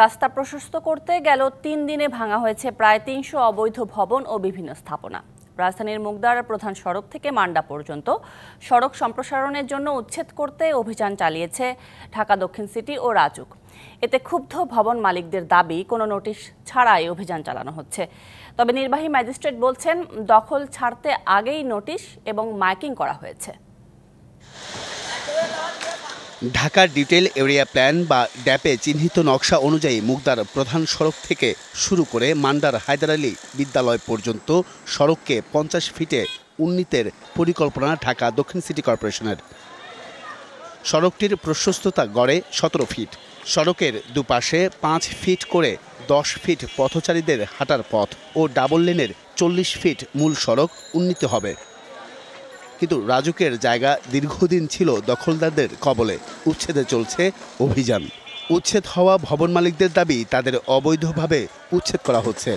রাস্তা প্রশস্ত করতে গেল ৩ দিনে ভাঙা হয়েছে প্রায় ৩০০ অবৈধ ভবন ও বিভিন্ন স্থাপনা। রাজধানীর মুগদার প্রধান সড়ক থেকে মান্ডা পর্যন্ত সড়ক সম্প্রসারণের জন্য উচ্ছেদ করতে অভিযান চালিয়েছে ঢাকা দক্ষিণ সিটি ও রাজুক। এতে ক্ষুব্ধ ভবন মালিকদের দাবি, কোনো নোটিশ ছাড়াই অভিযান চালানো হচ্ছে। তবে নির্বাহী ম্যাজিস্ট্রেট বলছেন, দখল ছাড়তে আগেই নোটিশ এবং মাইকিং করা হয়েছে। ঢাকার ডিটেইল এরিয়া প্ল্যান বা ড্যাপে চিহ্নিত নকশা অনুযায়ী মুগদার প্রধান সড়ক থেকে শুরু করে মান্ডার হায়দার আলী বিদ্যালয় পর্যন্ত সড়ককে 50 ফিটে উন্নীতের পরিকল্পনা ঢাকা দক্ষিণ সিটি কর্পোরেশনের। সড়কটির প্রশস্ততা গড়ে 17 ফিট। সড়কের দুপাশে 5 ফিট করে 10 ফিট পথচারীদের হাঁটার পথ ও ডাবল লেনের 40 ফিট মূল সড়ক উন্নীত হবে। কিন্তু রাজুকের জায়গা দীর্ঘদিন ছিল দখলদারদের কবলে। উচ্ছেদে চলছে অভিযান। উচ্ছেদ হওয়া ভবন মালিকদের দাবি, তাদের অবৈধভাবে উচ্ছেদ করা হচ্ছে।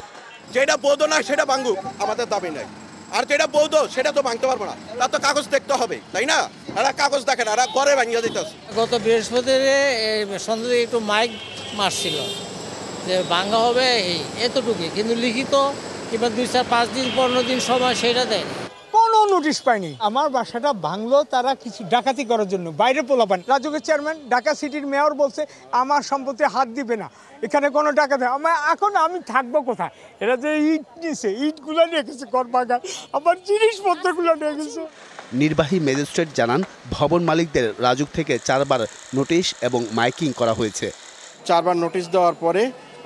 যেটা বৈধ না সেটা ভাঙুক, আমাদের দাবি নাই। আর যেটা বৈধ সেটা তো ভাঙতে পারবো না, তার তো কাগজ দেখতে হবে, তাই না? এরা কাগজ দেখেন, এরা ঘরে ভাঙিয়ে দিতেছে। গত বৃহস্পতিবার সন্ধ্যে একটু মাইক মারছিল যে ভাঙা হবে এতটুকুই, কিন্তু লিখিত কিংবা 2, 4, 5 দিন 15 দিন সময় সেটা দেয়। কোনো নোটিশ পাইনি। আমার বাসাটা ভাঙলো তারা কিছু ডাকাতি করার জন্য, বাইরে পোলাপান। রাজুকের চেয়ারম্যান, ঢাকা সিটির মেয়র বলছে আমার সম্পত্তি হাত দিবে না, এখানে কোনো ডাকাতি। এখন আমি থাকবো কোথায়? এরা যে ইট নিছে, ইটগুলো নিয়ে গেছে ঘর ভাঙা, আমার জিনিসপত্রগুলো নিয়ে গেছে। নির্বাহী ম্যাজিস্ট্রেট জানান, ভবন মালিকদের রাজুক থেকে 4 বার নোটিশ এবং মাইকিং করা হয়েছে। 4 বার নোটিশ দেওয়ার পরে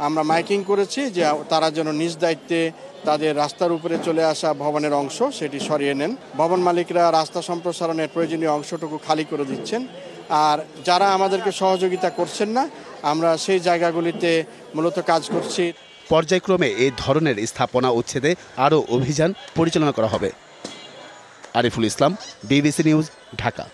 আমরা মাইকিং করেছি যে তারা যেন নিজ দায়িত্বে তাদের রাস্তার উপরে চলে আসা ভবনের অংশ সেটি সরিয়ে নেন। ভবন মালিকরা রাস্তা সম্প্রসারণের প্রয়োজনীয় অংশটুকু খালি করে দিচ্ছেন। আর যারা আমাদেরকে সহযোগিতা করছেন না, আমরা সেই জায়গাগুলিতে মূলত কাজ করছি। পর্যায়ক্রমে এই ধরনের স্থাপনা উচ্ছেদে আরও অভিযান পরিচালনা করা হবে। Ariful Islam, BBC news, Dhaka.